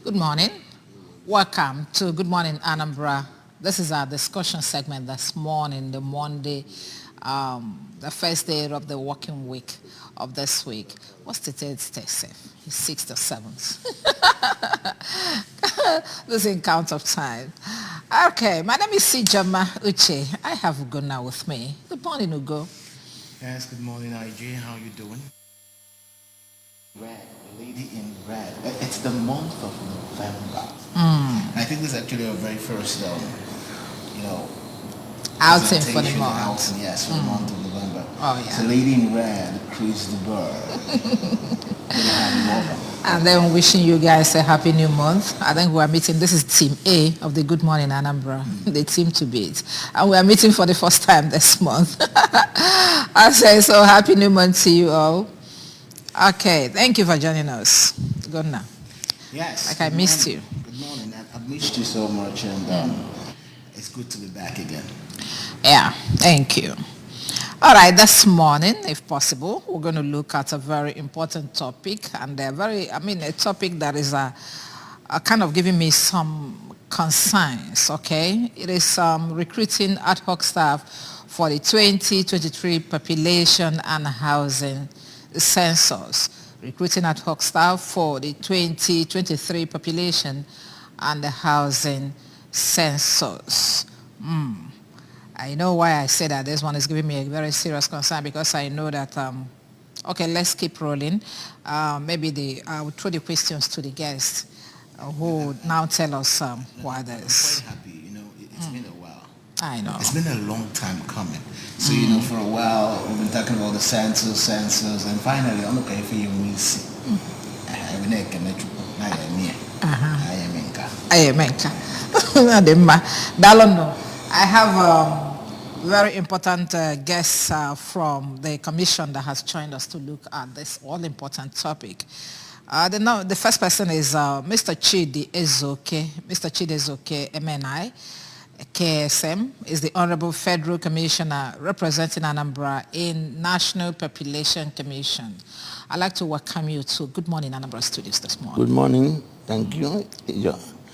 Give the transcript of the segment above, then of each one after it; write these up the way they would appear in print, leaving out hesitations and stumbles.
Good morning. Welcome to Good Morning Anambra. This is our discussion segment this morning, the Monday, the first day of the working week of this week. What's the date? Stay safe. It's 6th or 7th. This is in count of time. Okay, my name is Sijama Uche. I have Ugonna with me. Good morning, Ugo. Yes, good morning, IJ. How you doing? Red, lady in red. It's the month of November. I think this is actually our very first, outing for the month. Outing, yes, for the month of November. Oh, yeah. It's a lady in red, Chris the Bird. And then wishing you guys a happy new month. I think we are meeting, this is Team A of the Good Morning Anambra, the team to beat. And we are meeting for the first time this month. I say so happy new month to you all. Okay, thank you for joining us. Good now. Yes. Like I missed you. Good morning. I've missed you so much, and it's good to be back again. Yeah, thank you. All right, this morning, if possible, we're going to look at a very important topic, and a topic that is a kind of giving me some concerns, okay? It is recruiting ad hoc staff for the 2023 population and housing census. Recruiting ad hoc staff for the 2023 population and the housing census. I know why I say that. This one is giving me a very serious concern because I know that, okay, let's keep rolling. Maybe I will throw the questions to the guests who would now tell us why this. I'm quite happy, it's been a while. I know. It's been a long time coming. So, for a while, we've been talking about the census, and finally, I'm okay for you, we'll see. I have very important guests from the commission that has joined us to look at this all-important topic. The first person is Mr. Chidi Ezoke. Mr. Chidi Ezoke, MNI, KSM, is the Honorable Federal Commissioner representing Anambra in National Population Commission. I'd like to welcome you to Good Morning Anambra Studios this morning. Good morning. Thank you.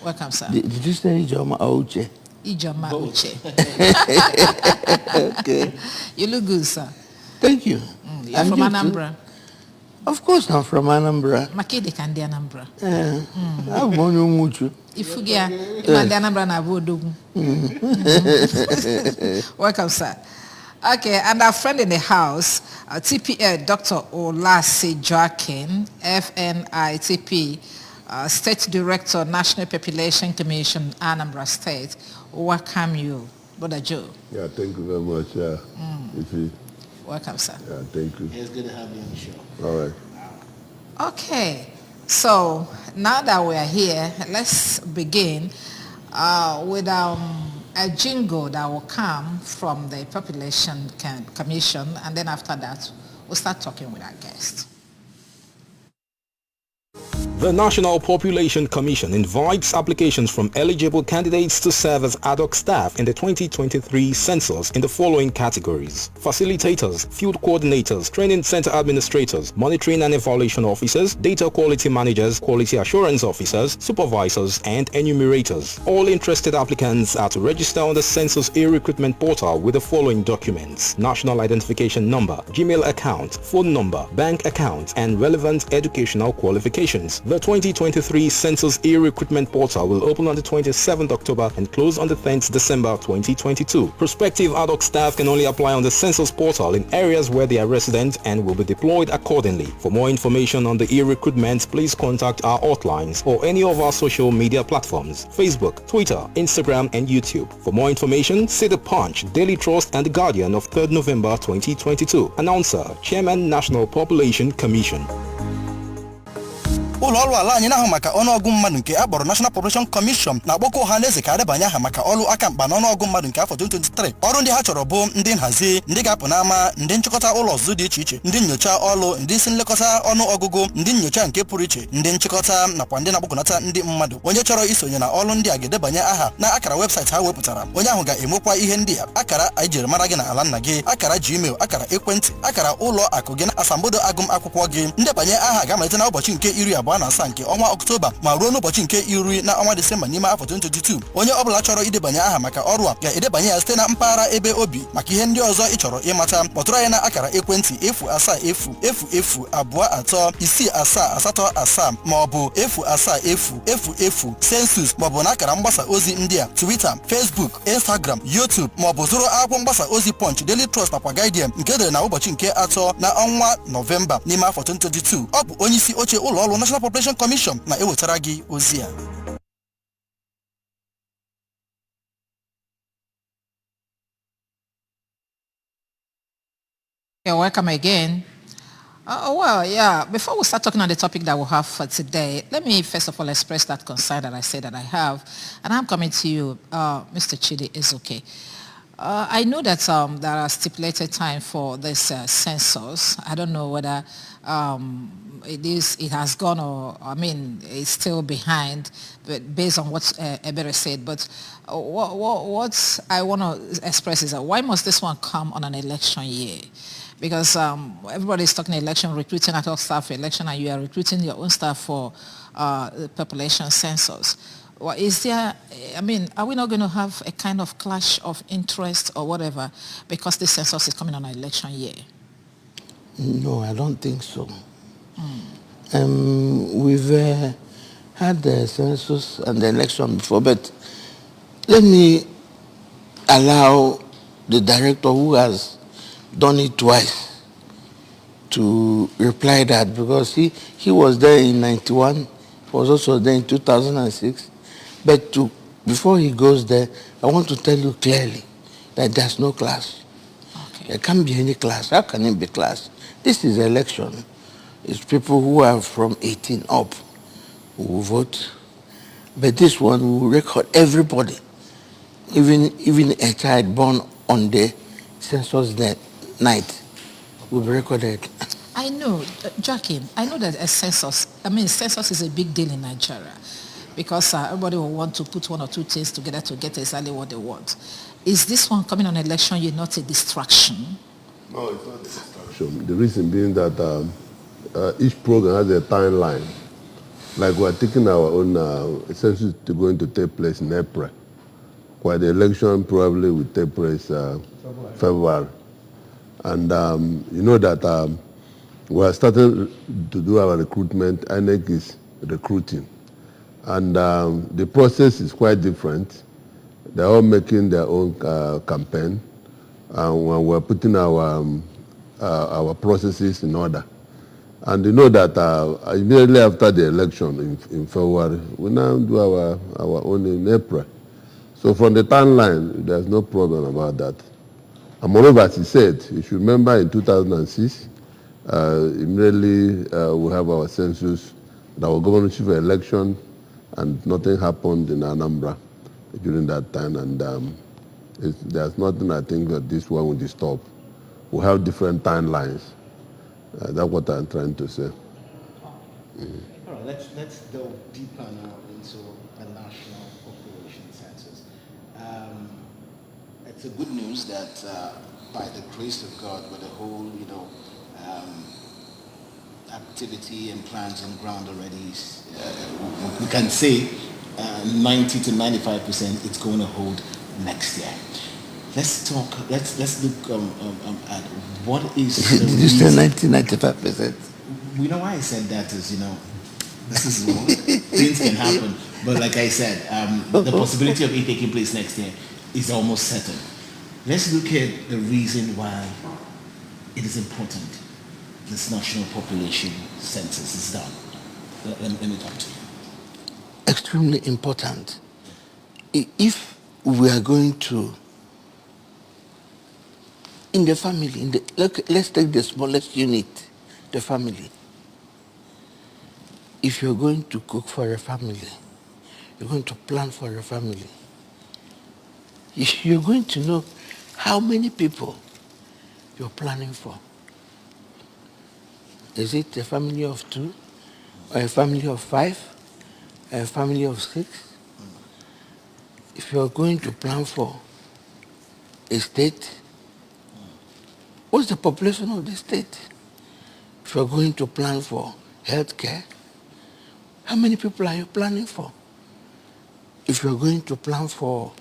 Welcome, sir. Did you say Ijoma Uche? Ijoma Uche. Okay. You look good, sir. Thank you. You're from Anambra? Too? Of course I'm from Anambra. Makede kandi Anambra. I'm on Muchu. Ifugia, Imandi Anambra na Vodogu. Welcome, sir. Okay, and our friend in the house, TPA, Dr. Olasi Joaquin, FNITP, State Director, National Population Commission, Anambra State. Welcome you, Brother Joe. Yeah, thank you very much. Welcome, sir. Yeah, thank you. It's good to have you on the show. All right. Okay, so now that we are here, let's begin with a jingle that will come from the Population Commission, and then after that, we'll start talking with our guests. The National Population Commission invites applications from eligible candidates to serve as ad hoc staff in the 2023 census in the following categories: facilitators, field coordinators, training center administrators, monitoring and evaluation officers, data quality managers, quality assurance officers, supervisors, and enumerators. All interested applicants are to register on the Census e-recruitment portal with the following documents: national identification number, Gmail account, phone number, bank account, and relevant educational qualifications. The 2023 Census e-recruitment portal will open on the 27th October and close on the 10th December 2022. Prospective ad hoc staff can only apply on the Census portal in areas where they are resident and will be deployed accordingly. For more information on the e-recruitment, please contact our hotlines or any of our social media platforms: Facebook, Twitter, Instagram, and YouTube. For more information, see The Punch, Daily Trust, and The Guardian of 3rd November 2022. Announcer, Chairman, National Population Commission. ụlọ ọrụ ala anyị na-ahụ maka ọnụọgụ mmadụ nke a kpọrọ National Population Commission na-akpọkọ ọha na eze ka adebanye aha maka ọrụ aka mkpa na ọnụọgụ mmadụ nke afọ 2023. Ọrụ ndị ha chọrọ bụ ndị nhazi, ndị ga-apụ n'ama, ndị nchịkọta ụlọ ọzụzụ dị iche iche, ndị nyocha ọrụ, ndị isi nlekọta ọnụọgụgụ, ndị nyocha nke pụrụ iche, ndị nchịkọta nakwa ndị na-akpọkọnata ndị mmadụ. Onye chọrọ isonye na ọrụ ndị a ga-edebanye aha na akara webụsaịtị ha wepụtara. Onye ahụ ga-enwekwa ihe ndị a: akara ejiri mara gị na ala nna gị, akara Gmail, akara ekwentị, akara ụlọ akụ gị na asambodo agụm akwụkwọ gị. Ndebanye aha ga-amalite na ụbọchị nke 20 27 nke ọnwa Ọktoba ma ruo n'ụbọchị nke 10 na ọnwa Disemba n'ime afọ 2022. Onye ọbụla chọrọ idebanye aha maka ọrụ a ga-edebanye ya site na mpaghara ebe obi. Maka ihe ndị ọzọ ị chọrọ ịmata, kpọtụrụ anyị na akara ekwentị 070006787 ma ọ bụ 07000 Census ma ọ bụ na akara mgbasa ozi ndị a: Twitter, Facebook, Instagram, YouTube ma ọ bụ zụrụ akwụkwọ mgbasa ozi Punch, Daily Trust nakwa Guardian nke edere na ụbọchị nke 3 na ọnwa Nọvemba n'ime afọ 2022. Ọ bụ onye isi oche ụlọ ọrụ National Population Commission na-ewetara gị ozi a. You're welcome again. Well, yeah, before we start talking on the topic that we have for today, let me first of all express that concern that I say that I have. And I'm coming to you, Mr. Chidi Ezoke. I know that there are stipulated time for this census. I don't know whether it has gone or, I mean, it's still behind, but based on what Ebere said. But what I want to express is that why must this one come on an election year? Because everybody is talking election, recruiting ad hoc staff for election, and you are recruiting your own staff for the population census. Well, is there, I mean, are we not going to have a kind of clash of interest or whatever because the census is coming on an election year? No, I don't think so. We've had the census and the election before, but let me allow the director who has done it twice to reply that, because he was there in 91, was also there in 2006. But before he goes there, I want to tell you clearly that there's no class. Okay. There can't be any class. How can it be class? This is election. It's people who are from 18 up who will vote. But this one will record everybody, even a child born on the census night will be recorded. I know, Jackie, I know that census is a big deal in Nigeria because everybody will want to put one or two things together to get exactly what they want. Is this one coming on election year not a distraction? No, it's not a distraction. The reason being that each program has a timeline. Like we're taking our own census going to take place in April, while the election probably will take place February. And you know that we're starting to do our recruitment. Adhoc is recruiting. And the process is quite different. They're all making their own campaign. And we're putting our processes in order. And you know that immediately after the election in February, we now do our own in April. So from the timeline, there's no problem about that. And moreover, as he said, you should remember in 2006, immediately we have our census, our governorship election, and nothing happened in Anambra during that time. And there's nothing I think that this one will disturb. We have different timelines. That's what I'm trying to say. All right, let's delve deeper now into the national population census. It's a good news that by the grace of God, with the whole, activity and plans on ground already, we can say 90 to 95% it's going to hold next year. Let's look at what is the Did you say 90-95%? You know why I said that is, this is things can happen. But like I said, the possibility of it taking place next year is almost certain. Let's look at the reason why it is important this national population census is done. Let me talk to you. Extremely important. If we are going to, in the family, let's take the smallest unit, the family. If you're going to cook for a family, you're going to plan for a family, you're going to know how many people you're planning for. Is it a family of 2, or a family of 5, or a family of 6? If you're going to plan for a state, what's the population of the state? If you're going to plan for healthcare, How many people are you planning for? If you're going to plan for,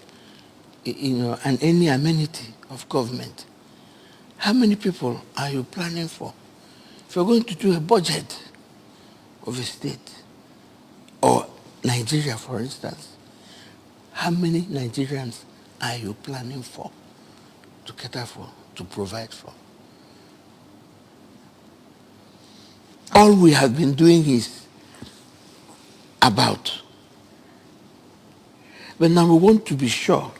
any amenity of government, how many people are you planning for? If you're going to do a budget of a state, or Nigeria, for instance, how many Nigerians are you planning for, to cater for, to provide for? All we have been doing is about. But now we want to be sure.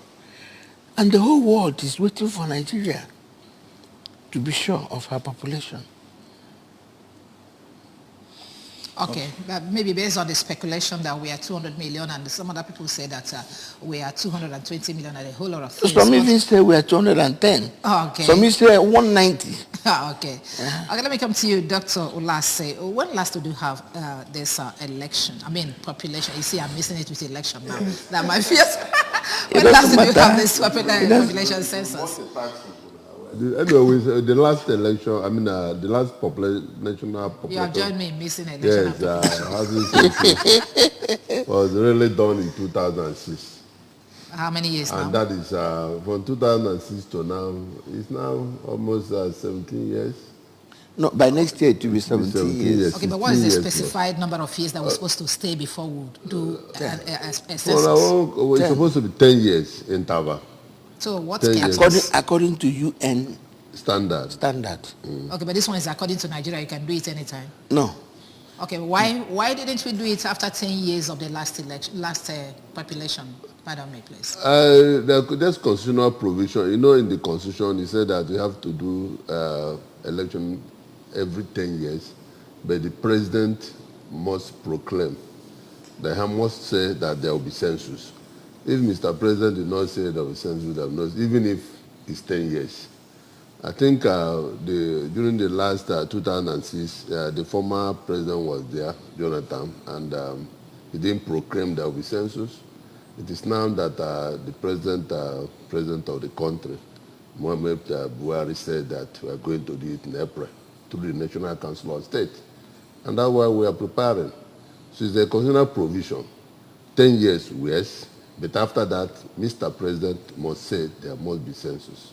And the whole world is waiting for Nigeria to be sure of her population. Okay, but maybe based on the speculation that we are 200 million, and some other people say that we are 220 million, and a whole lot of things. Some even say we are 210. Okay. Some even say 190. Okay. Okay, let me come to you, Dr. Ulase. When last did you have this election? I mean, population. You see, I'm missing it with election now. That might be. When last did you have this population census? Anyway, the last election, the last national population. You have joined me in missing election. Yes, was really done in 2006. How many years now? And that is from 2006 to now, it's now almost 17 years. No, by next year it will be 17 years. Okay, but what is the specified number of years that we're supposed to stay before we do a census? Well, it's supposed to be 10 years interval. So what according to UN standard. Okay, but this one is according to Nigeria. You can do it anytime. No. Okay, why didn't we do it after 10 years of the last population? Pardon me, please. There's constitutional provision. In the constitution, it said that you have to do election every 10 years, but the president must proclaim. He must say that there will be census. If Mr. President did not say there will be census, there will not, even if it's 10 years. I think during the last 2006, the former president was there, Jonathan, and he didn't proclaim there will be census. It is now that the president of the country, Mohamed Buhari, said that we are going to do it in April through the National Council of State. And that's why we are preparing. So it's a constitutional provision. 10 years, yes, but after that, Mr. President must say there must be census.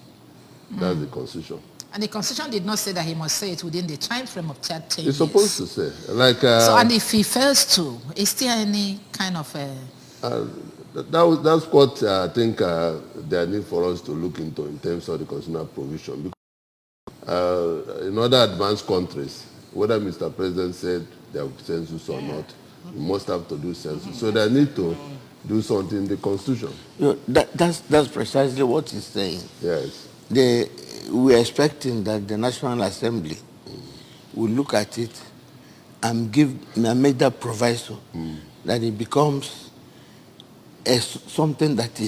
That's the Constitution. And the Constitution did not say that he must say it within the time frame of 10 years. It's supposed to say. And if he fails to, is there any kind of that's what I think there need for us to look into in terms of the constitutional provision. Because in other advanced countries, whether Mr. President said there will be census or not, you must have to do census. So they need to do something in the Constitution. That's precisely what he's saying. Yes. We're expecting that the National Assembly will look at it and make that proviso that it becomes something that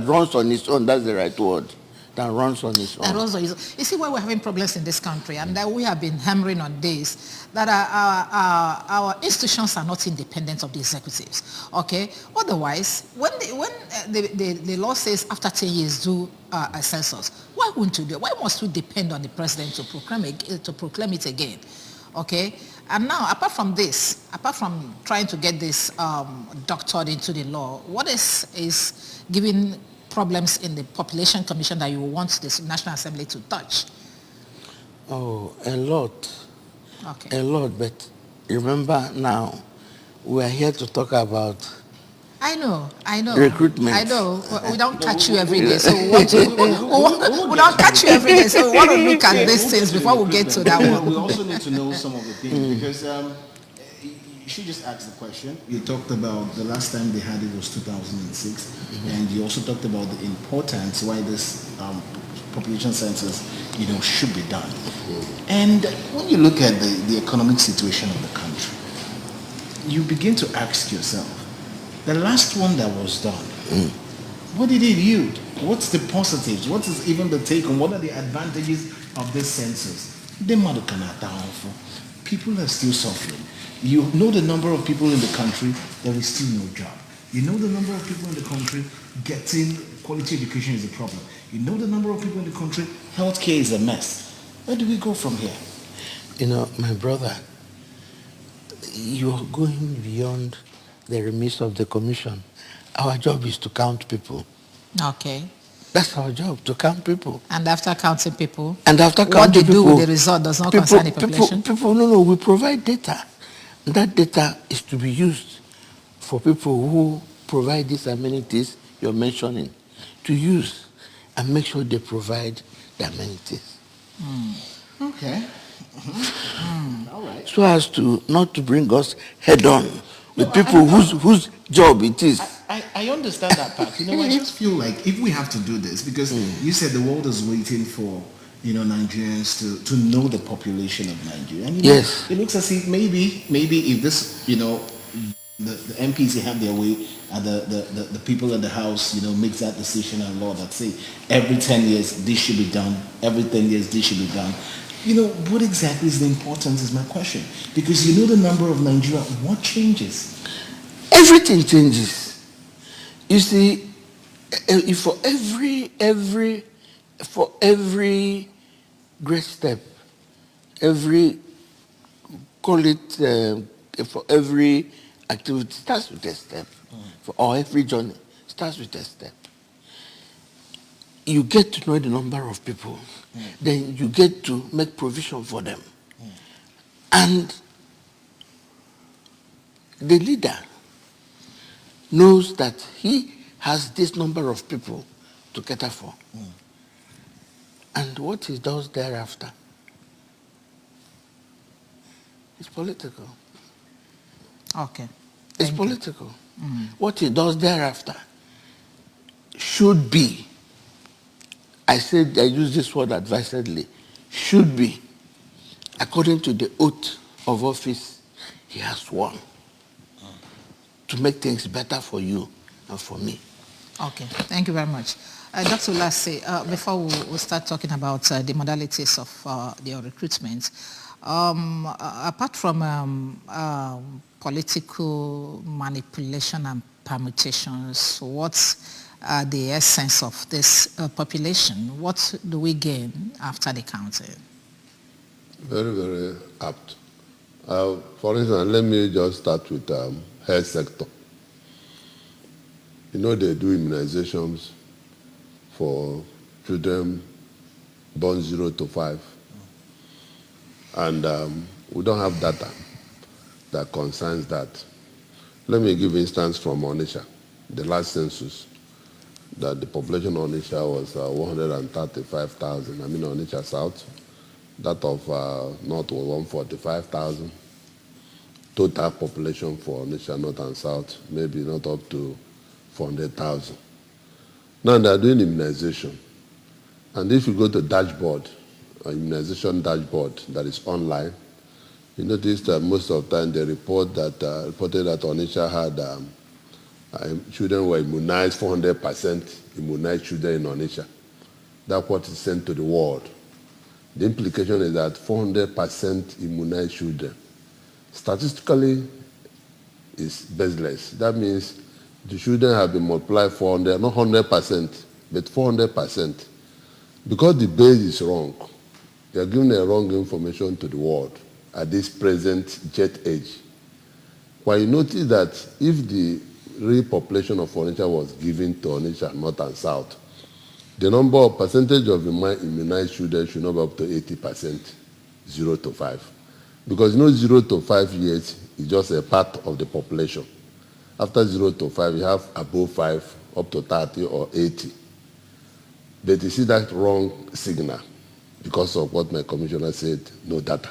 runs on its own. That's the right word. That runs on its own. You see why we're having problems in this country, and that we have been hammering on this, that our institutions are not independent of the executives. Okay. Otherwise, when the law says after 10 years do a census, why wouldn't you do it? Why must we depend on the president to proclaim it again? Okay. And now, apart from this, apart from trying to get this doctored into the law, what is giving problems in the Population Commission that you want the National Assembly to touch? Oh, a lot. Okay. A lot, but remember now, we are here to talk about recruitment. I know. We don't catch you every day, so we don't catch you every day, so we want to look at these things before we get to that one. We also need to know some of the things, because you should just ask the question. You talked about the last time they had it was 2006, and you also talked about the importance why this population census, should be done. And when you look at the economic situation of the country, you begin to ask yourself, the last one that was done, what did it yield? What's the positives? What is even the take on? What are the advantages of this census? People are still suffering. You know the number of people in the country, there is still no job. You know the number of people in the country getting quality education is a problem. You know the number of people in the country, healthcare is a mess. Where do we go from here? My brother, you're going beyond the remit of the commission. Our job is to count people. Okay. That's our job, to count people. And after counting people, And after what counting they do people, with the result does not concern the population? No, we provide data. That data is to be used for people who provide these amenities you're mentioning, to use and make sure they provide the amenities. Okay. All right. So as to not to bring us head on with people whose job it is. I understand that part. I just feel like if we have to do this, because you said the world is waiting for, Nigerians to know the population of Nigeria. And, Yes. it looks as if maybe if this, the MPs have their way, and the people in the House, makes that decision and law that say every 10 years this should be done, every 10 years this should be done. What exactly is the importance is my question. Because the number of Nigeria, what changes? Everything changes. You see, for every great step, for every activity starts with a step, or every journey starts with a step. You get to know the number of people, then you get to make provision for them. And the leader knows that he has this number of people to cater for. And what he does thereafter is political. Okay. It's political. What he does thereafter should be, I use this word advisedly, should be, according to the oath of office he has sworn, to make things better for you and for me. Okay, thank you very much. Dr. Lassie, before we start talking about the modalities of your recruitment, apart from political manipulation and permutations, what's the essence of this population? What do we gain after the counting? Very, very apt. For instance, let me just start with health sector. They do immunizations for children born 0 to 5. And we don't have data that concerns that. Let me give instance from Onitsha, the last census, that the population of Onitsha was 135,000. Onitsha South. That of North was 145,000. Total population for Onitsha North and South, maybe not up to 400,000. Now they are doing immunization. And if you go to dashboard, immunization dashboard that is online, you notice that most of the time they reported that Onitsha had children were immunized, 400% immunized children in Onitsha. That's what is sent to the world. The implication is that 400% immunized children statistically is baseless. That means the children have been multiplied 400, not 100%, but 400%. Because the base is wrong, they are giving a wrong information to the world at this present jet age. While you notice that if the real population of Onitsha was given to Onitsha North and South, the number of percentage of immunized children should not be up to 80%, 0 to 5. Because 0 to 5 years is just a part of the population. After 0 to 5, you have above 5, up to 30 or 80. But you see that wrong signal because of what my commissioner said, no data.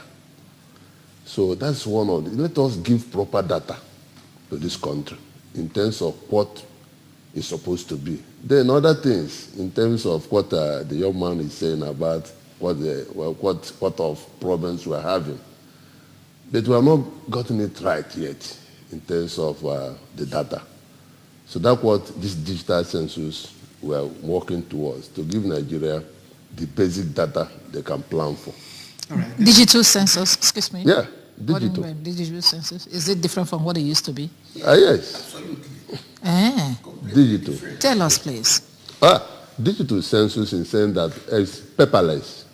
So that's one of the, let us give proper data to this country in terms of what is supposed to be. Then other things in terms of what the young man is saying about what of problems we are having. But we have not gotten it right yet in terms of the data. So that's what this digital census we are working towards, to give Nigeria the basic data they can plan for. All right. Digital census, excuse me. Yeah, digital. What do you mean, digital census? Is it different from what it used to be? Yes. Absolutely. Digital. Tell us, please. Digital census in saying that it's paperless.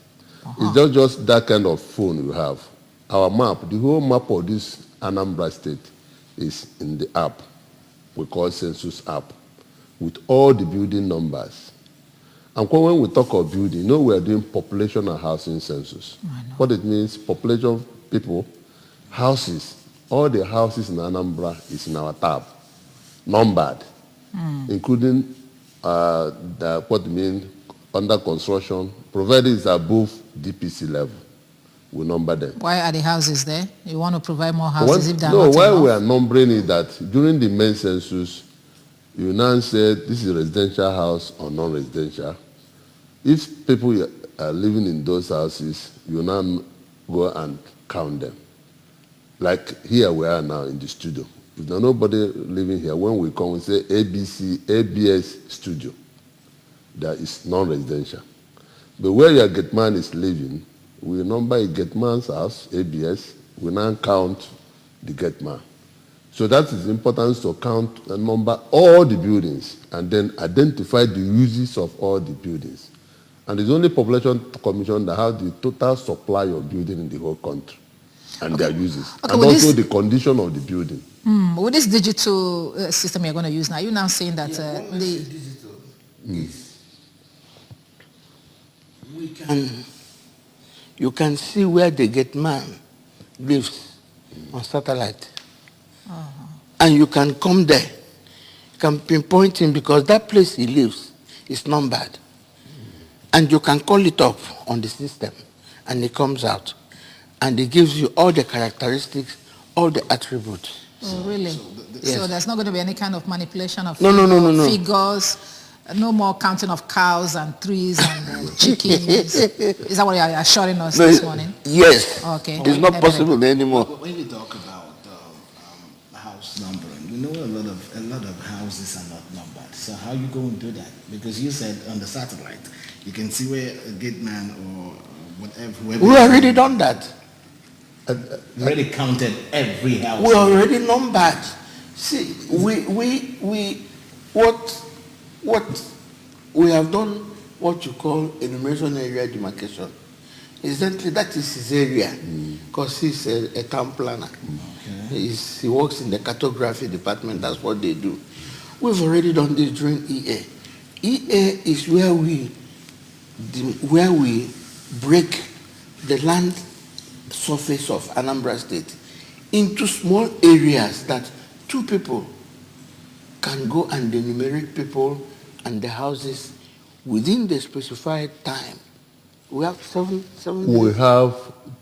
It's not just that kind of phone you have. Our map, the whole map of this Anambra State is in the app. We call Census app, with all the building numbers. And when we talk of building, you know we are doing population and housing census. What it means, population, people, houses, all the houses in Anambra is in our tab, numbered, including what it means, under construction, provided it's above DPC level. We number them. Why are the houses there? You want to provide more houses if they are no, not why enough? we are numbering it that during the main census, you now said this is a residential house or non-residential. If people are living in those houses, you now go and count them. Like here we are now in the studio. If there's nobody living here, when we come, we say ABC, ABS studio. That is non-residential. But where your gate man is living, we number a gate man's house, ABS, we now count the gate man. So that is important to count and number all the buildings and then identify the uses of all the buildings. And it's only population commission that has the total supply of building in the whole country and their uses. Okay, and also the condition of the building. With this digital system you're going to use now, you're now saying that digital is you can see where the gate man lives on satellite. And you can come there, you can pinpoint him because that place he lives is numbered. And you can call it up on the system and it comes out. And it gives you all the characteristics, all the attributes. Oh, really? Yes. So there's not going to be any kind of manipulation of No. figures, no more counting of cows and trees and chickens. Is that what you're assuring us this morning? Yes. Okay. It's not possible anymore. When you talk about house numbering, we know a lot of houses are not numbered. So how are you going to do that? Because you said on the satellite, you can see where a gate man or whatever. Whoever We already done that. you already counted every house. We already numbered. See, what we have done, what you call enumeration area demarcation. Incidentally, that is his area, because he's a town planner. Okay. He works in the cartography department. That's what they do. We've already done this during EA. EA is where we break the land surface of Anambra State into small areas that two people can go and enumerate people and the houses within the specified time. We have seven We have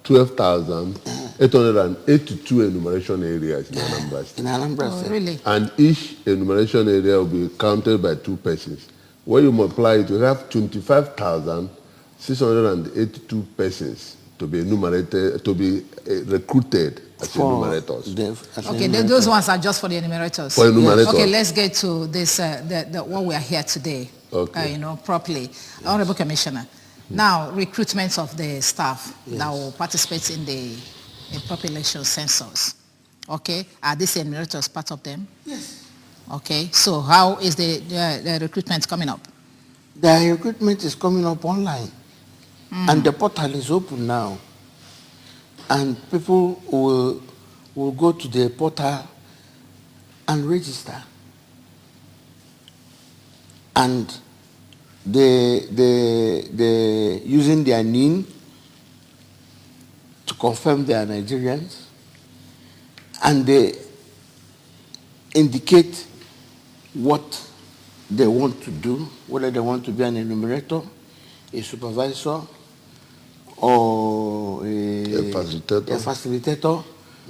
12,882 enumeration areas in Anambra State. in Anambra Oh, State. really? And each enumeration area will be counted by two persons. When you multiply it, you have 25,682 persons to be enumerated, to be recruited as enumerators. Okay, those ones are just for the enumerators. For enumerators. Okay, let's get to this, what we are here today, Okay. properly. Honorable Commissioner, now recruitment of the staff that will participate in the population census. Okay, are these enumerators part of them? Yes. Okay, so how is the recruitment coming up? The recruitment is coming up online. And the portal is open now. And people will go to the portal and register. And they using their NIN to confirm they are Nigerians. And they indicate what they want to do, whether they want to be an enumerator, a supervisor, or a facilitator,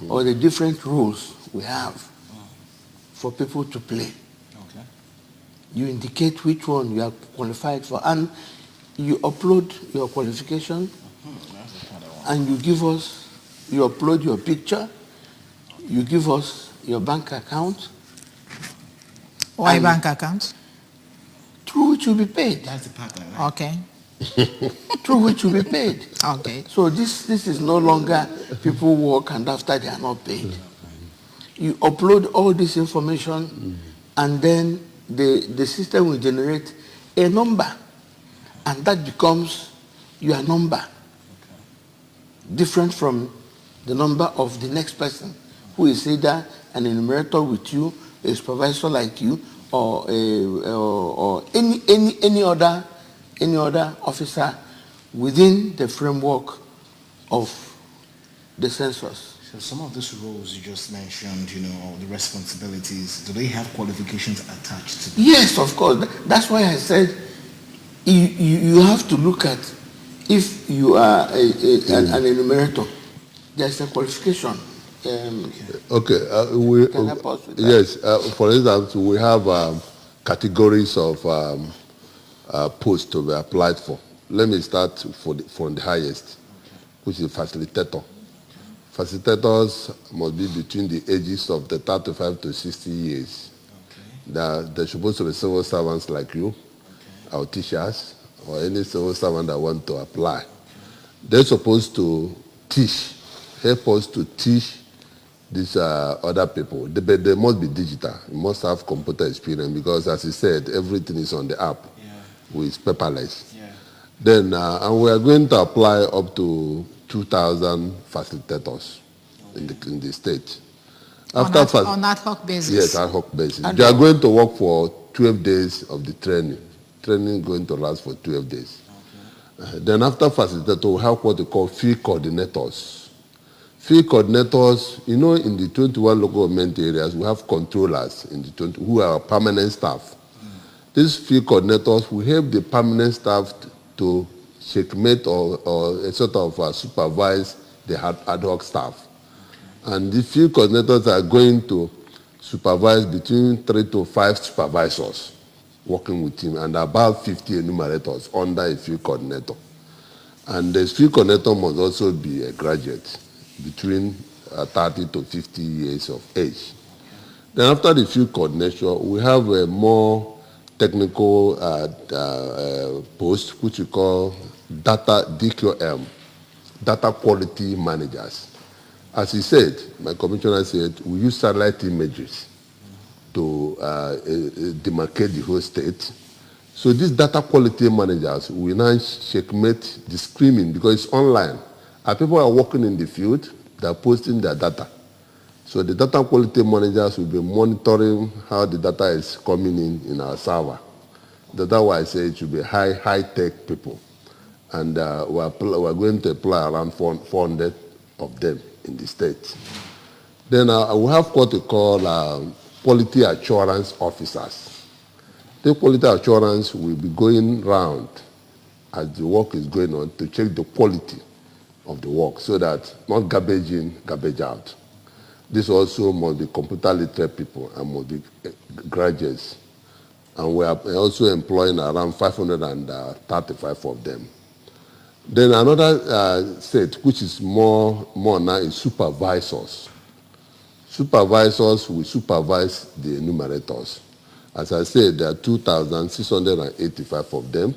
or the different rules we have for people to play. Okay. You indicate which one you are qualified for, and you upload your qualification, and you upload your picture, you give us your bank account. Why bank account? Through which you'll be paid. That's the pattern, right? Okay. Through which you'll be paid. Okay. So this is no longer people work and after they are not paid. You upload all this information and then the system will generate a number, and that becomes your number, different from the number of the next person who is either an enumerator with you, a supervisor like you, or any other officer within the framework of the census. So some of these roles you just mentioned, or the responsibilities, do they have qualifications attached to them? Yes, of course. That's why I said you have to look at, if you are an enumerator, there's a qualification. Okay. Can help us with that? Yes. For instance, we have categories of posts to be applied for. Let me start from the highest, which is facilitator. Facilitators must be between the ages of the 35 to 60 years. They're supposed to be civil servants like you, our teachers, or any civil servant that want to apply. They're supposed to help us to teach these other people. They must be digital. You must have computer experience because, as you said, everything is on the app. With paperless. Then, and we are going to apply up to 2,000 facilitators in the state. On ad hoc basis? Yes, ad hoc basis. They are going to work for 12 days of the training. Training going to last for 12 days. Then after facilitator, we have what we call field coordinators. Field coordinators, in the 21 local government areas, we have controllers in the 20 who are permanent staff. These field coordinators will help the permanent staff to checkmate or sort of supervise the ad hoc staff. And the field coordinators are going to supervise between 3 to 5 supervisors working with him and about 50 enumerators under a field coordinator. And the field coordinator must also be a graduate between 30 to 50 years of age. Then after the field coordination, we have a more technical post, which we call DQM, data quality managers. As he said, my commissioner said, we use satellite images to demarcate the whole state. So these data quality managers will now checkmate the screening because it's online. And people are working in the field, they're posting their data. So the data quality managers will be monitoring how the data is coming in our server. That's why I say it should be high-tech people. And we're going to apply around 400 of them in the state. Then we have what we call quality assurance officers. The quality assurance will be going round as the work is going on to check the quality of the work so that not garbage in, garbage out. This also must be computer literate people and must be graduates. And we are also employing around 535 of them. Then another set, which is more now, is supervisors. Supervisors will supervise the enumerators. As I said, there are 2,685 of them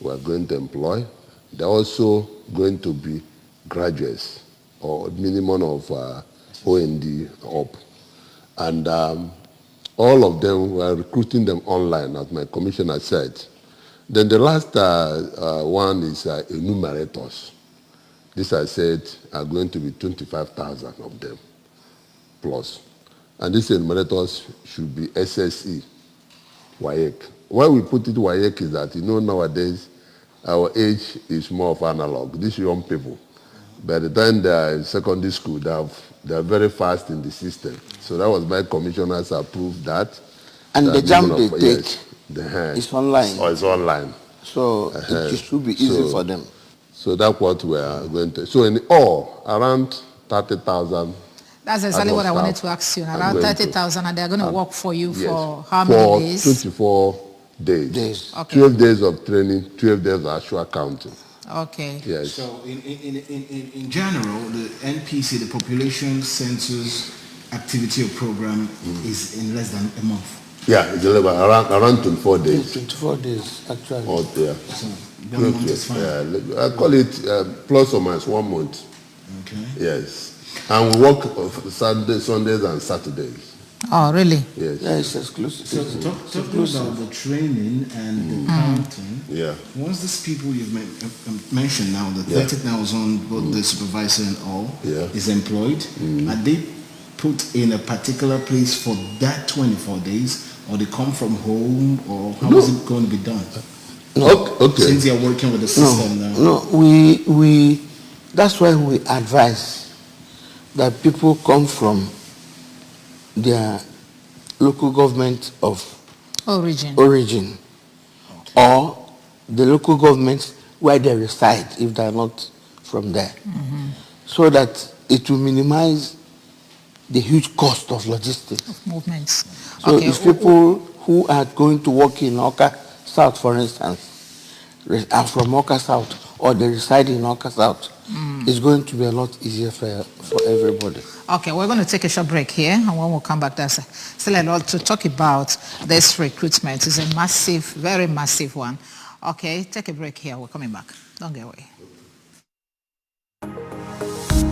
we are going to employ. They're also going to be graduates or minimum of OND up. And all of them, we are recruiting them online, as my commissioner said. Then the last one is enumerators. This, I said, are going to be 25,000 of them plus. And these enumerators should be SSE, WAEC. Why we put it WAEC is that, nowadays, our age is more of analog. These young people, by the time they are in secondary school, they are very fast in the system. So that was my commissioners approved that. And the jump they take is online. Or it's online. So it should be easy for them. So that's what we are going to. So in all, around 30,000. That's exactly what I wanted to ask you. Around 30,000, and they're going to work for you for how many days? 24 days. Okay. 12 days of training, 12 days of actual counting. Okay. Yes. So in general, the NPC, the Population Census Activity or Program, is in less than a month. Yeah, it's around 24 days. 24 days, actually. Oh, yeah. So 1 month is fine. Yeah, I call it plus or minus 1 month. Okay. Yes. And we work Sundays and Saturdays. Oh, really? Yes. Yeah, it's exclusive. So talking about the training and the counting, once these people you've mentioned now, the 30,000, both the supervisor and all, is employed, are they put in a particular place for that 24 days, or they come from home, or how is it going to be done? No, Okay. Since you're working with the system now. no. We that's why we advise that people come from their local government of origin, or the local government where they reside if they are not from there, so that it will minimize the huge cost of logistics. Of movements. So if people who are going to work in Oka South, for instance, are from Oka South, or they reside in Oka South, it's going to be a lot easier for everybody. Okay, we're going to take a short break here, and when we'll come back, there's still a lot to talk about. This recruitment is a massive, very massive one. Okay, take a break here. We're coming back. Don't get away.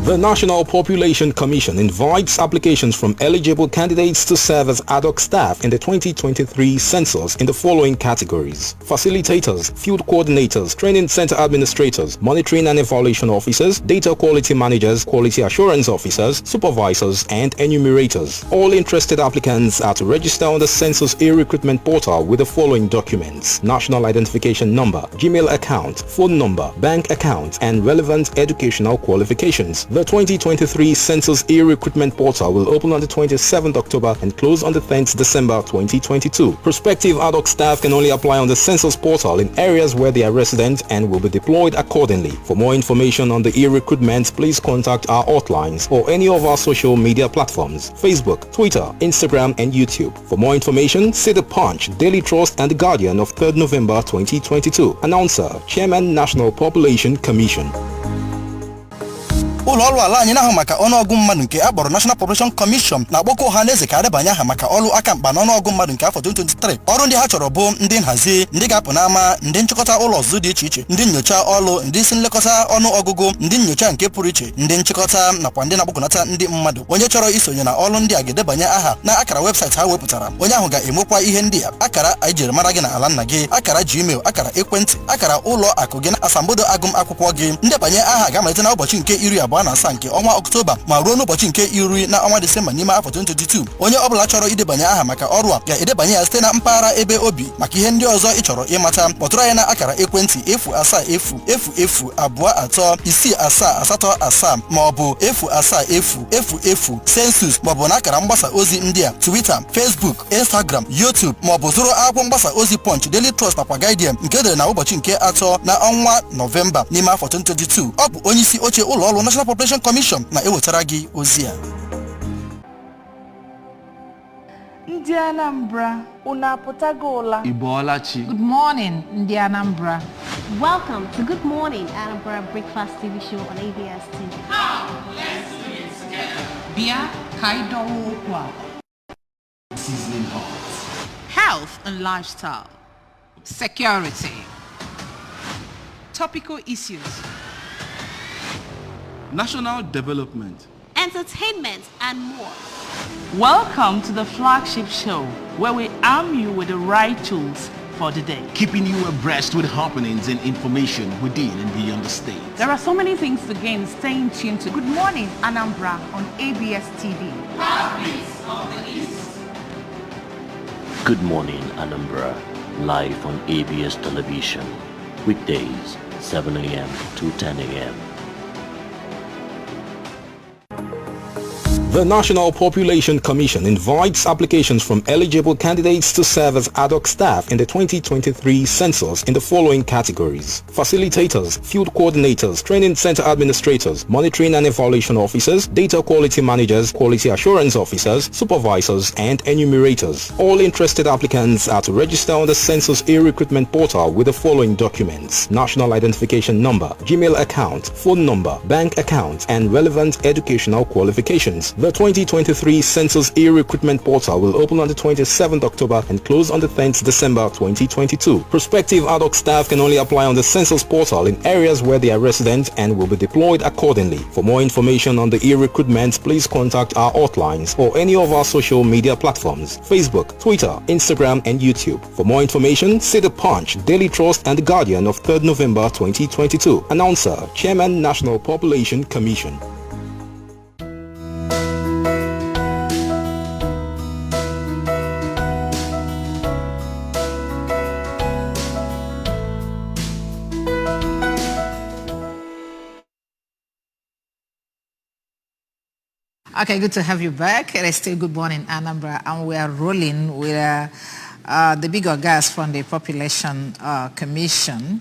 The National Population Commission invites applications from eligible candidates to serve as Adhoc staff in the 2023 census in the following categories: facilitators, field coordinators, training center administrators, monitoring and evaluation officers, data quality managers, quality assurance officers, supervisors, and enumerators. All interested applicants are to register on the Census e-recruitment portal with the following documents: national identification number, Gmail account, phone number, bank account, and relevant educational qualifications. The 2023 Census e-recruitment portal will open on the 27th October and close on the 10th December 2022. Prospective Adhoc staff can only apply on the Census portal in areas where they are resident and will be deployed accordingly. For more information on the e-recruitment, please contact our hotlines or any of our social media platforms: Facebook, Twitter, Instagram, and YouTube. For more information, see The Punch, Daily Trust, and The Guardian of 3rd November 2022. Announcer, Chairman, National Population Commission. ụlọ ọrụ ala anyị na-ahụ maka ọnụọgụ mmadụ nke akpọrọ National Population Commission na-akpọkọ ọha na eze ka adebanye aha maka ọrụ aka mkpa n'ọnụọgụ mmadụ nke afọ 2023. Ọrụ ndị ha chọrọ bụ ndị nhazi, ndị ga-apụ n'ama, ndị nchịkọta ụlọ ọzụzụ dị iche iche, ndị nyocha ọrụ, ndị isi nlekọta ọnụọgụgụ, ndị nyocha nke pụrụ iche, ndị nchịkọta nakwa ndị na-akpọkọnata ndị mmadụ. Onye chọrọ isonye na ọrụ ndị a ga-edebanye aha na akara webụsaịtị ha wepụtara. Onye ahụ ga-enwekwa ihe ndị a: akara ijiri mara gị na ala nna gị, akara Gmail, akara ekwentị, akara ụlọ akụ gị na asambodo agụmakwụkwọ gị. Ndebanye aha ga-amalite na ụbọchị nke 27 nke ọnwa Ọktoba ma ruo n'ụbọchị nke 10 na ọnwa Disemba n'ime afọ 2022. Onye ọbụla chọrọ idebanye aha maka ọrụ a ga-edebanye ya site na mpaghara ebe obi. Maka ihe ndị ọzọ ị chọrọ ịmata, kpọtụrụ anyị na akara ekwentị 070006787 maọbụ 07000 Census, maọbụ na akara mgbasa ozi ndị a: Twitter, Facebook, Instagram, YouTube, maọbụ zụrụ akwụkwọ mgbasa ozi Punch, Daily Trust nakwa Guardian nke edere na ụbọchị nke 3 na ọnwa Nọvemba n'ime afọ 2022. Ọ bụ onye isi oche ụlọ ọrụ National Population Commission na-ewetara gị ozi a. Ndị Anambra, unu apụtago ụla? Ibolachi. Good morning, Ndi Anambra. Welcome to Good Morning Anambra Breakfast TV show on ABS TV. Let's do it together. Bia Kaidowo Kwa. Sizzling hot. Health and lifestyle. Security. Topical issues. National development. Entertainment and more. Welcome to the flagship show where we arm you with the right tools for the day. Keeping you abreast with happenings and information within and beyond the state. There are so many things to gain staying tuned to Good Morning Anambra on ABS TV. Heartbeats of the East. Good Morning Anambra, live on ABS Television, weekdays 7 a.m. to 10 a.m. The National Population Commission invites applications from eligible candidates to serve as Adhoc staff in the 2023 census in the following categories: facilitators, field coordinators, training center administrators, monitoring and evaluation officers, data quality managers, quality assurance officers, supervisors, and enumerators. All interested applicants are to register on the Census e-recruitment portal with the following documents: national identification number, Gmail account, phone number, bank account, and relevant educational qualifications. The 2023 Census e-recruitment portal will open on the 27th October and close on the 10th December 2022. Prospective Adhoc staff can only apply on the Census portal in areas where they are resident and will be deployed accordingly. For more information on the e-recruitment, please contact our hotlines or any of our social media platforms: Facebook, Twitter, Instagram, and YouTube. For more information, see The Punch, Daily Trust, and The Guardian of 3rd November 2022. Announcer, Chairman, National Population Commission. Okay, good to have you back. It is still Good Morning Anambra, and we are rolling with the bigger guys from the Population Commission,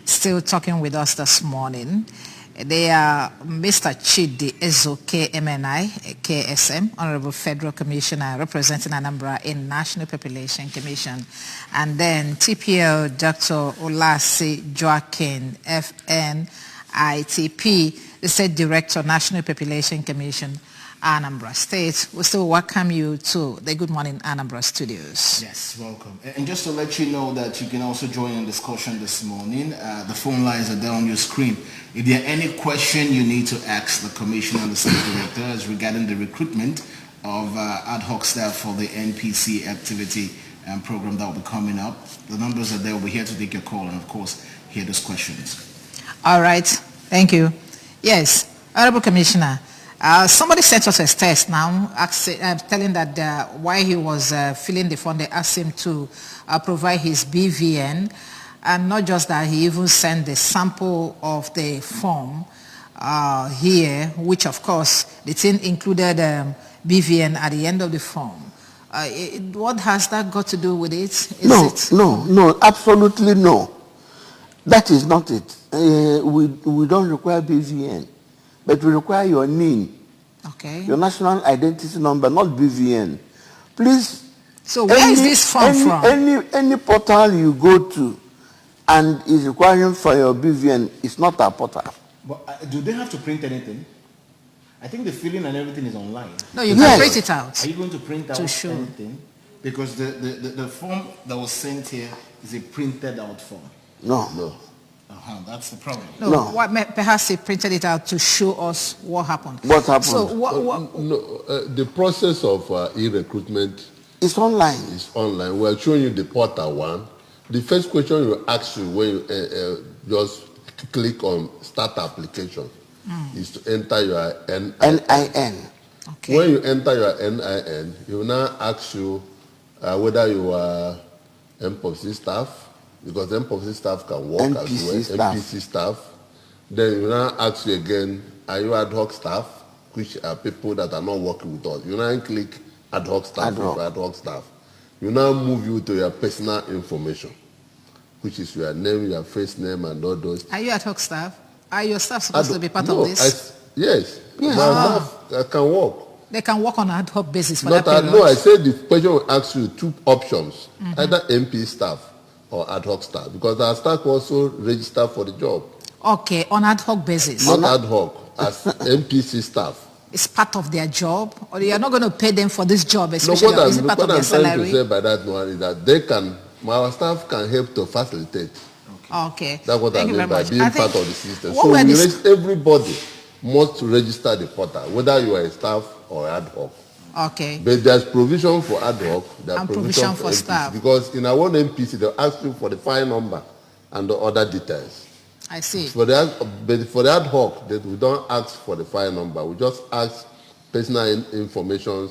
still talking with us this morning. They are Mr. Chidi Ezo KMNI, KSM, Honorable Federal Commissioner representing Anambra in National Population Commission. And then TPL Dr. Olasi Joaquin, FNITP, the State Director, National Population Commission, Anambra State. We still welcome you to the Good Morning Anambra studios. Yes, welcome. And just to let you know that you can also join in discussion this morning. The phone lines are there on your screen. If there are any question you need to ask the Commissioner and the State Director as regarding the recruitment of ad hoc staff for the NPC activity and program that will be coming up, the numbers are there. We'll be here to take your call and, of course, hear those questions. All right. Thank you. Yes, Honorable Commissioner, somebody sent us a test now, telling that while he was filling the form, they asked him to provide his BVN, and not just that, he even sent the sample of the form here, which of course the thing included BVN at the end of the form. What has that got to do with it? No, absolutely no. That is not it. We don't require BVN. But we require your NIN, your national identity number, not BVN. Please. So where is this form from? Any portal you go to and is requiring for your BVN is not a portal. But do they have to print anything? I think the filling and everything is online. No, you can print it out. Are you going to print out anything? Because the form that was sent here is a printed out form. No. That's the problem. No. Perhaps he printed it out to show us what happened. What happened? So the process of e-recruitment is online. We're showing you the portal one. The first question you ask you when you just click on start application is to enter your NIN. Okay. When you enter your NIN, it will now ask you whether you are MPOC staff, because MPOC staff can work as well, NPC staff. Then you now ask you again, are you ad hoc staff, which are people that are not working with us. You now click ad hoc staff. You now move you to your personal information, which is your name, your first name, and all those. Are you ad hoc staff? Are your staff supposed to be part of this? Yes. My staff can work. They can work on an ad hoc basis for that period? No, I said the question will ask you two options, either MP staff or ad hoc staff, because our staff also register for the job. Okay, on ad hoc basis. Not ad hoc, as NPC staff. It's part of their job, or you are not going to pay them for this job, especially? Is it part of their salary? What I'm trying to say by that one is that our staff can help to facilitate. Okay. That's what I mean by being part of the system. So everybody must register the portal, whether you are a staff or ad hoc. Okay. But there's provision for ad hoc, there's provision for staff. Because in our own NPC, they'll ask you for the file number and the other details. I see. But for the ad hoc, we don't ask for the file number. We just ask personal information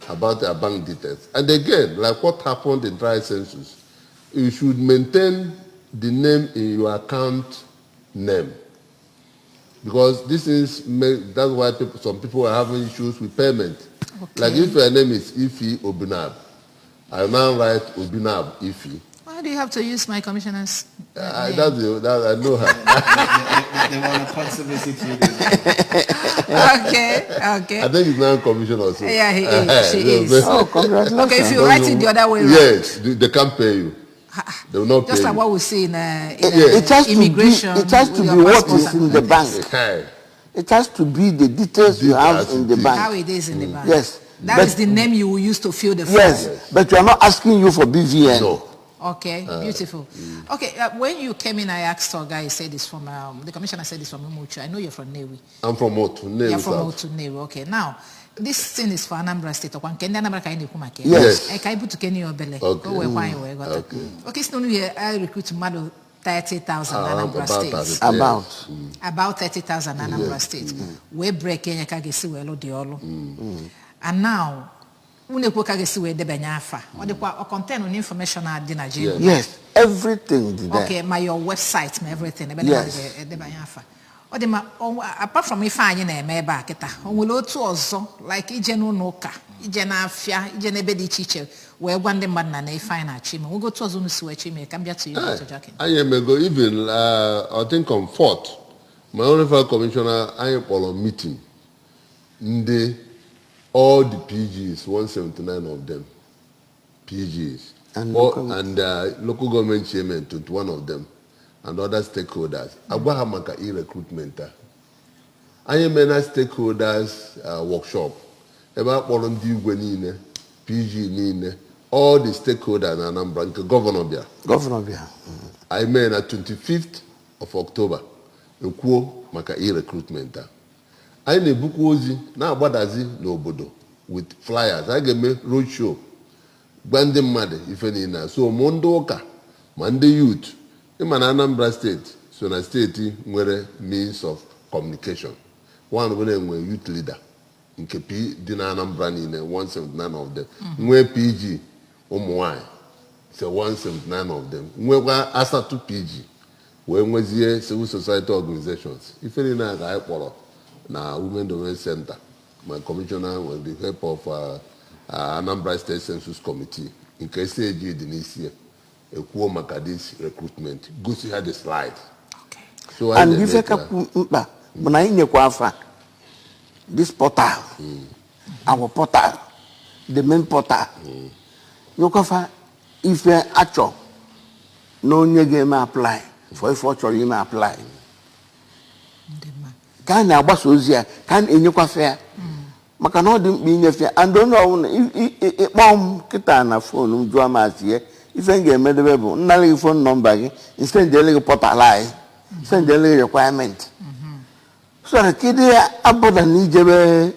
about their bank details. And again, like what happened in dry census, you should maintain the name in your account name. Because that's why some people are having issues with payment. Okay. Like if your name is Ifi Obinab, I now write Obinab Ifi. Why do you have to use my commissioner's name? I know her. They want to conservancy to you. Okay. I think he's now commissioner also. Yeah, he is. She is. Oh, congratulations. Okay, if you write it the other way around. Yes, they can't pay you. They will not pay you. Just like what we see in immigration. It has to be what is in the bank. It has to be the details you have in the bank. How it is in the bank. Yes. That is the name you will use to fill the form. Yes, but we are not asking you for BVN. No. Okay, beautiful. Okay, when you came in, I asked our guy, he said this from, the commissioner said this from Umuchu. I know you're from Newi. I'm from Otu, Newi. You're from Otu, Newi. Okay, now, this thing is for Anambra State. Yes. Okay. Okay, so here I recruit Mado 30,000 Anambra State. About 30,000 Anambra State. We break in and now, Yes, Okay, everything. your website, everything. Yes. apart from if I na-eme ebe a kịta o nwere otu ọzọ like ije n'ụlọ ụka ije n'afịa ije n'ebe dị iche iche wee gwa ndị mmadụ na ife anyị na-achọ ime nwego otu ọzọ unu si wee chọ ime ka m bịa to you Dr. Jackie. I am go even I think on 4th my own referral commissioner anyị kpọrọ meeting all the PGs 179 of them PGs and local government chairman 21 of them and other stakeholders. Agwa ha maka e-recruitment. Anyị mena stakeholders workshop. Ebe a kpọrọ ndị igwe niile, PG niile, all the stakeholders na Anambra nke governor bịa. Anyị mee na 25th of October ekwuo maka e-recruitment. Anyị na-ebukwa ozi na-agbadazi n'obodo with flyers. Anyị ga-eme road show gwa ndị mmadụ ife niile. So mụ ndị ụka ma ndị youth ịma na Anambra State so na steeti nwere means of communication. One bụ na-enwe youth leader nke dị na Anambra niile 179 of them. Nwee PG ụmụ nwanyị so 179 of them. Nwekwa asatụ PG wee nwezie civil society organizations. Ife niile a ka anyị kpọrọ na Women Development Center. My commissioner with the help of Anambra State Census Committee nke SAG dị n'isi ekwuo maka this recruitment. Gosi ha the slide. So and ife kapụ mkpa bụ na anyị nyekwa afa this portal our portal the main portal nyekwafa ife achọ na onye ga-eme apply for ife ọ chọrọ ime apply ka a na-agbasa ozi ya ka a na-enyekwafe ya maka na ọ dị mkpa inyefe ya and onye ọbụla ịkpọ m kịta na fon m jụọ m asị ya ife m ga-emedebe bụ nnara gị fon nọmba gị nsendele gị portal anyị nsendele gị requirement so that kedu abụda na ijebe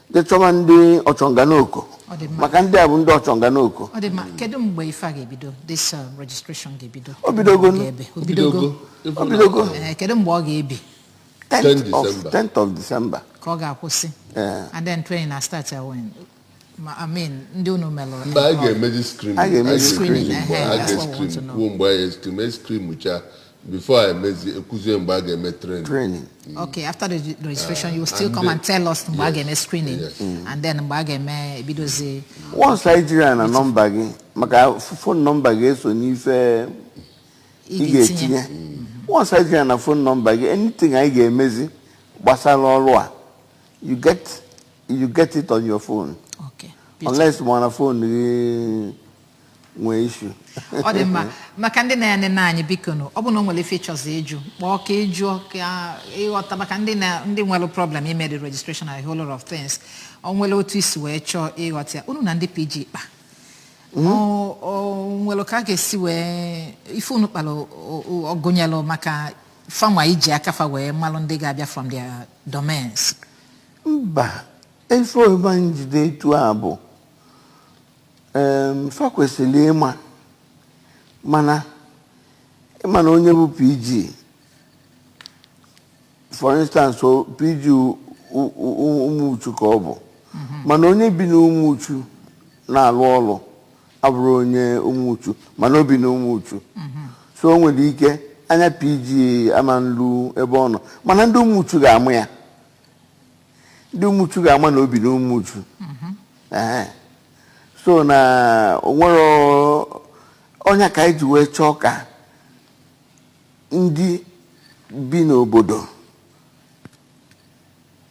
dechọba ndị ọchọnganoko maka ndị a bụ ndị ọchọnganoko kedu mgbe ife a ga-ebido this registration ga-ebido obidogo kedu mgbe ọ ga-ebi 10th of December ka ọ ga-akwụsị and then training na start when I mean ndị unu melụrụ mgbe a ga-emezi screening mgbe a screen before I emezi ekuzie mgbe a ga-eme training. Okay, after the registration you will still come and tell us mgbe a ga-eme screening and then mgbe a ga-eme ebidozi once Nigeria na nọmba gị maka phone number gị eso n'ife ị ga-etinye once Nigeria na phone number gị anything anyị ga-emezi gbasara ọrụ a you get it on your phone. Okay. Unless one phone nwee issue. Ọ dị mma maka ndị na-ene anyị biko no ọ bụ na o nwere features eju kpọọ ka eju ka ịghọta maka ndị nwere problem ime the registration and a whole lot of things o nwere otu isi wee chọọ ịghọta unu na ndị PG kpa o nwere ka a ga-esi wee ife unu kpara ọgụnyelụ maka fanwa iji akafa wee malụ ndị ga-abịa from their domains. Mba ife ebe anyị jide etu a bụ fa kwesịrị ịma mana onye bụ PG for instance PG Umuchu ka ọ bụ mana onye bi na Umuchu na-alụ ọrụ abụrụ onye Umuchu mana o bi na Umuchu so o nwere ike anya PG ama nlu ebe ọ nọ mana ndị Umuchu ga-amụ ya ndị Umuchu ga-ama na o bi na Umuchu so na onwere onye ka iji wee chọọ ka ndị bi n'obodo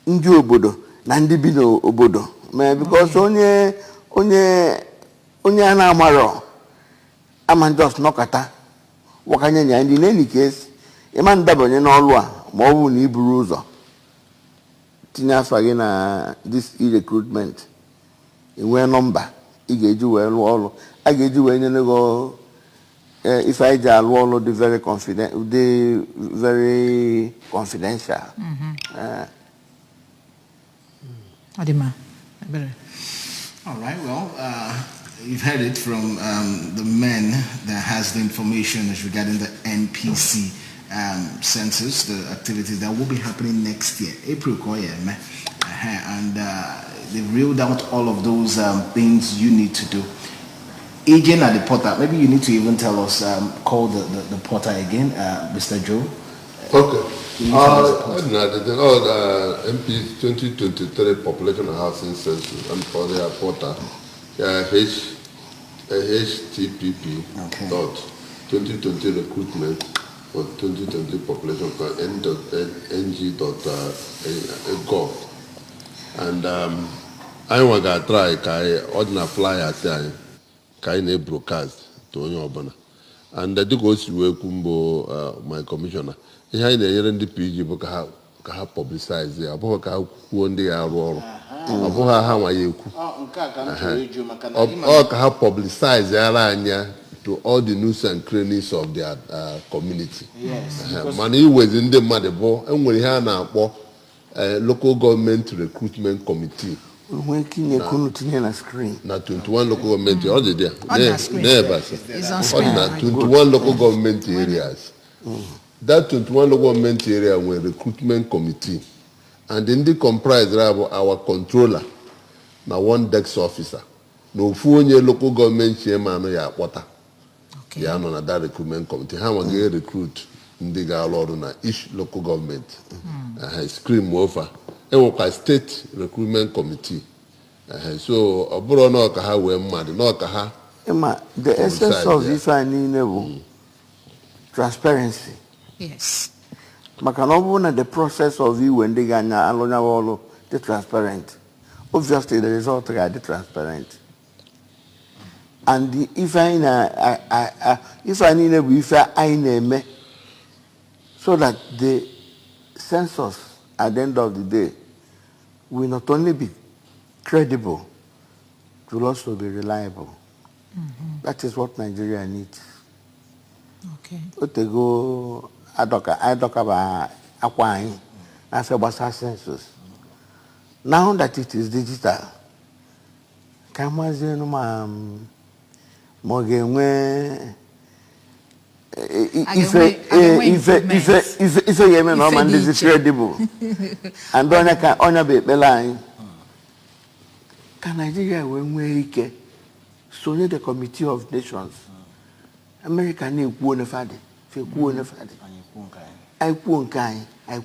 ndị obodo na ndị bi n'obodo ma because onye a na-amarọ ama just nọkọta wakanye nya ndị n'eni case ịma ndabanye n'ọrụ a ma ọ bụ na iburu ụzọ tinye afa gị na this e-recruitment enwee nọmba ị ga-eji wee lụọ ọrụ a ga-eji wee nyere gị if I just allow the very confidential. All right. Well, you've heard it from the men that has the information regarding the NPC census, the activities that will be happening next year, April, and they've reeled out all of those things you need to do. Agent at the portal, maybe you need to even tell us, call the portal again, Mr. Joe. Okay. MP's 2023 population and housing census and for their portal, HTTP dot 2020 recruitment for 2020 population for n.ng.gov. And I want to try ordinary flyers kind of broadcast to Obana. And I do go to my commissioner. He had the PG book have publicized there. About how one day I roll. About how my you have publicized the to all the news and crannies of their community. Yes. Money was in the mother and we have now local government recruitment committee. Working a screen. Not 21 local government areas. Never. 21 local government areas. That 21 local government area were recruitment committee. And in the comprise our controller, now one desk officer. No full local government chairman no ya water. Ya no na that recruitment committee. How we recruit in the na each local government. Scream over. A state recruitment committee. So abroad no kaha we mad no kaha. The essence of this I need transparency. Yes. Makanobu the process of you when they ganya alonya wolo the transparent. Obviously the result are the transparent. And if I need me so that the census at the end of the day will not only be credible, it will also be reliable. That is what Nigeria needs. Okay. They go Adhoc about acquiring as a census. Now that it is digital, if Yemen man is credible, and then I can honor the line. Can Nigeria when we so need the Committee of Nations? America need one of it. I won't kind. And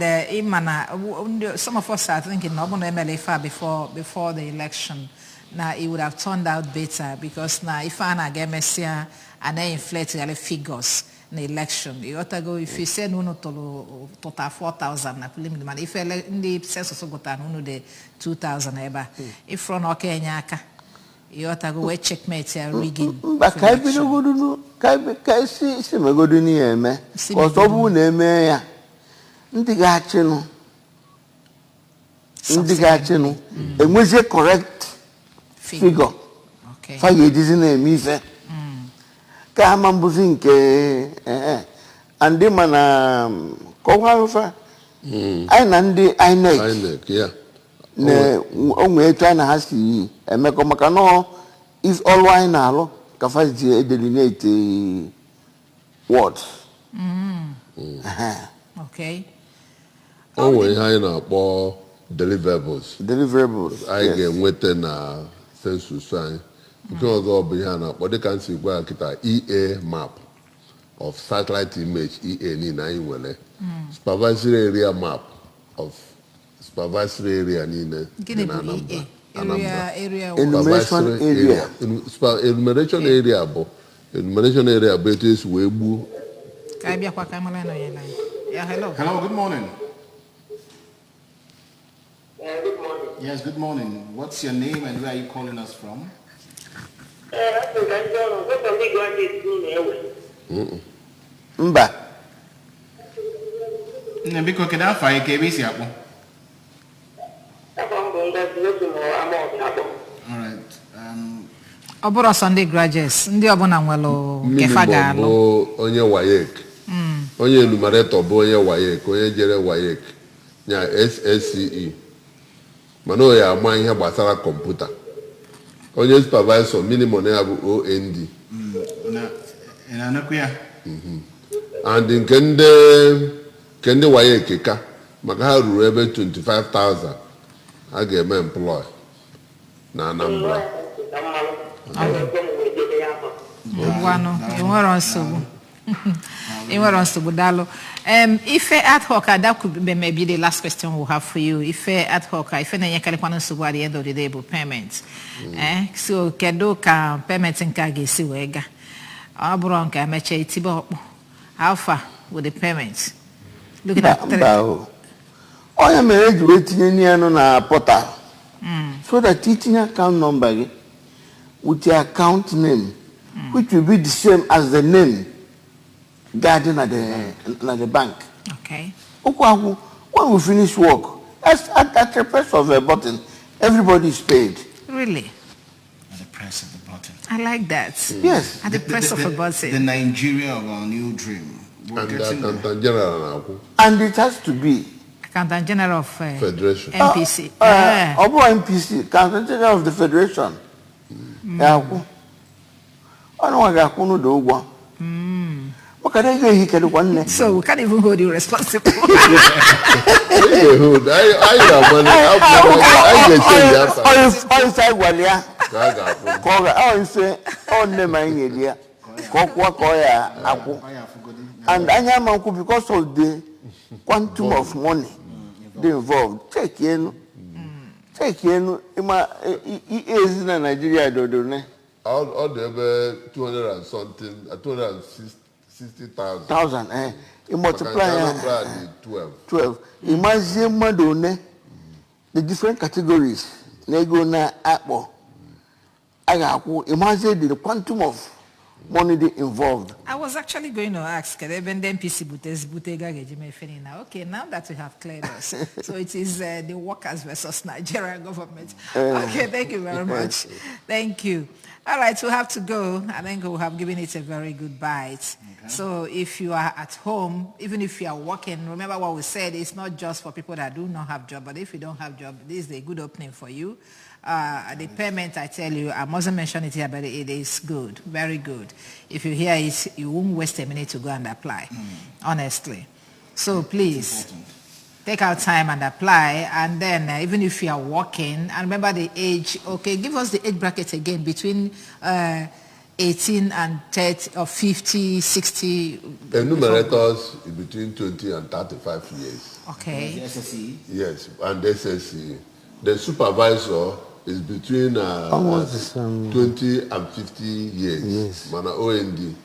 Imana, some of us are thinking MLA far before the election. Now it would have turned out better because now if I get Messia and then inflate the figures in the election, you ought to go if you say no to total 4,000 na preliminary. If in the census got the 2,000 ever. If from Kenya, you ought to go wait checkmate rigging. But I be no good no. Kai see me go do ni eme. Cause obu na eme ya. Ndi ga achi no. Enweze correct figure. Okay. Fagye dizi na eme ife. Ka mambuzi nke andi mana kwa ufa. Ai na ndi INEC yeah. Ne onwe etu na ha si emeko maka no if all wine na alo capacity delineate words. Okay. Oh, we have na deliverables. I get written na census sign. Because all behind but they can see where kita EA map of satellite image EA ni na iwele. Supervisory area map of supervisory area ni na Anambra. Area enumeration area. Enumeration area bo. Enumeration area but is webu. Yeah, hello. Hello, good morning. Good morning. Yes, good morning. What's your name and where are you calling us from? Mba. Biko keda fa KBC apo. All right. Oboro Sunday graduates, ndị ọbụla nwelo kefa ga-alụ. Onye WAEC. Onye enumerator bụ onye WAEC, onye jere WAEC. Nya SSCE. Mana o ya ama ihe gbasara kọmputa. Onye supervisor minimum ya bụ OND. Na nakuya. And nke ndị WAEC ka maka ha ruru ebe 25,000 a ga-eme employ na Anambra. Ngwanụ, enwere nsogbu. If ad hoc, that could be maybe the last question we'll have for you. If ad hoc, if any at the end of the day, payments. So kedo ka payments in Kagisi wega. Abronka meche tibo. How far with the payments? Looking at I am waiting in a portal. So the teaching account number with your account name, which will be the same as the name guardian at the bank. Okay. When we finish work, at the press of a button, everybody is paid. Really? At the press of the button. I like that. Yes. At the press of a button. The Nigeria of our new dream. And it has to be Accountant General of Federation. MPC. MPC, Accountant General of the Federation. So we can't even hold you responsible. And Anambra, because of the quantum of money they involved, take in Nigeria, all the 200 and something, 260,000. You multiply 12. Imagine Madone, the different categories. Negona Apple. Imagine the quantum of money they involved. I was actually going to ask, okay, now that we have cleared us, so it is the workers versus Nigerian government. Okay, thank you very much. Thank you. All right, we have to go. I think we have given it a very good bite. Okay. So if you are at home, even if you are working, remember what we said, it's not just for people that do not have job, but if you don't have job, this is a good opening for you. The payment, I tell you, I mustn't mention it here, but it is good, very good. If you hear it, you won't waste a minute to go and apply, honestly. So please, take out time and apply. And then even if you are working, and remember the age, okay, give us the age bracket again, between 18 and 30 or 50, 60. Enumerators between 20 and 35 years. Okay. The SSE? Yes, and the SSE. The supervisor is between 20 and 50 years. Yes. Mana OND.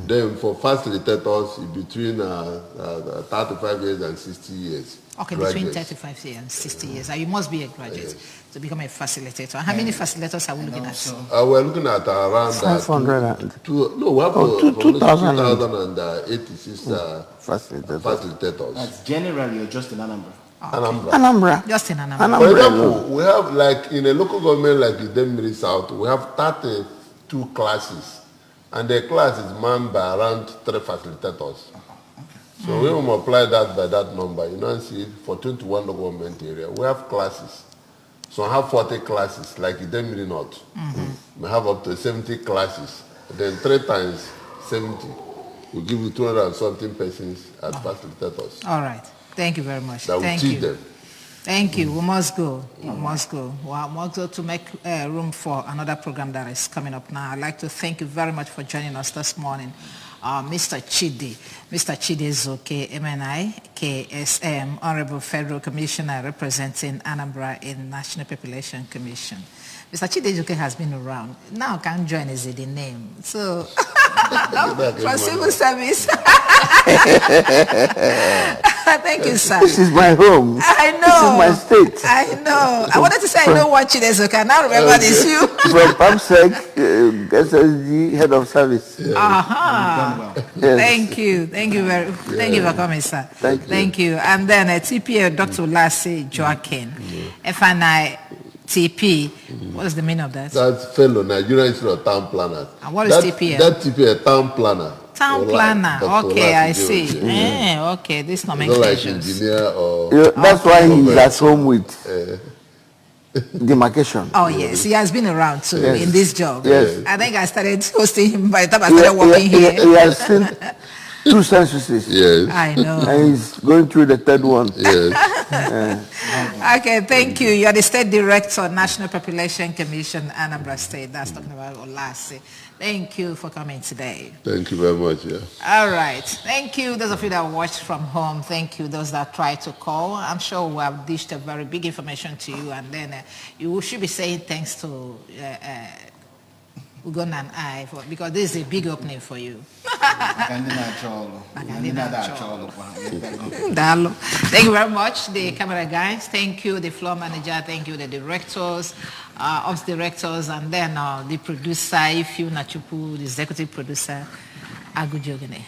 Then for facilitators, between 35 years and 60 years. Okay, graduates. Between 35 years and 60 years. You must be a graduate to become a facilitator. How many facilitators are we looking at? We're looking at around 500. We have 2,086 facilitators. That's generally or just in Anambra? Anambra. Just in Anambra. For example, we have, like in a local government like Idemili South, we have 32 classes. And the class is manned by around 3 facilitators. So we will multiply that by that number. You know, see, for 21 local government area, we have classes. So I have 40 classes, like Idemili North. We have up to 70 classes. Then 3 times 70 will give you 200 and something persons as facilitators. All right. Thank you very much. That Thank will you. teach them. Thank you. We must go. We must go. We must go to make room for another program that is coming up now. I'd like to thank you very much for joining us this morning. Mr. Chidi Zoke, MNI, KSM, Honorable Federal Commissioner representing Anambra in National Population Commission. Mr. Chidi Zoke has been around. Now can join us in the name. So, for civil service. Thank you, sir. This is my home. I know. This is my state. I know. I wanted to say I don't watch it as okay. Now remember this you. From PAMSEC, SSG, head of service. Yes. Well. Yes. Thank you. Thank you thank you for coming, sir. Thank you. And then TPA, Dr. Lassie Joaquin, FNI TP. What is the meaning of that? That's fellow Nigerian Institute of Town Planners. And what is TPA? That TPA, town planner. Town planner. Okay, I see. Okay, this nomenclature. Not like engineer or... That's why he's at home with demarcation. Oh, yes. He has been around too in this job. Yes. I think I started hosting him by the time I started working here. He has seen 2 censuses. Yes. I know. And he's going through the 3rd one. Yes. Okay, thank you. You are the State Director, National Population Commission, Anambra State. That's talking about Olase. Thank you for coming today. Thank you very much. Yeah. All right. Thank you, those of you that watched from home. Thank you, those that tried to call. I'm sure we have dished a very big information to you, and then you should be saying thanks to Ugonna and I, because this is a big opening for you. Thank you very much, the camera guys. Thank you, the floor manager. Thank you, the directors, ops directors, and then the producer, Ifyu Nachupu, the executive producer, Agujogene.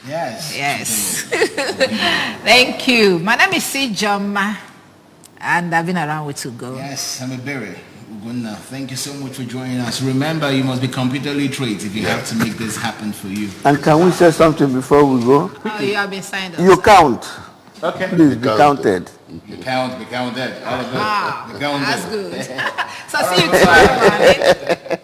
Yes. Yes. Thank you. My name is C. Joma, and I've been around with Ugo. Yes, I'm a berry. Ugonna, thank you so much for joining us. Remember, you must be computer literate if you have to make this happen for you. And can we say something before we go? Oh, you have been signed up. You count. Okay. Please be counted. Be counted. Wow, that's good. So see you tomorrow morning.